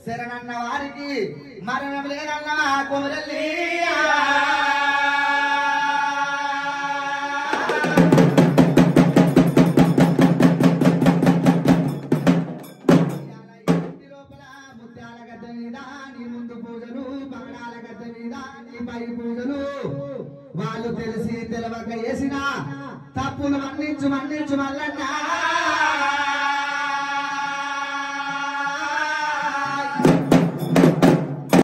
శరణన్న వారికి మరణం లేదన్న కోరల్లి లోపల ముత్యాల గద్ద మీద నీ ముందు పూజలు బంగాళ గద్ద మీద నీ పై పూజలు వాళ్ళు తెలిసి తెలవక వేసిన తప్పులు మన్నించు మల్లన్నా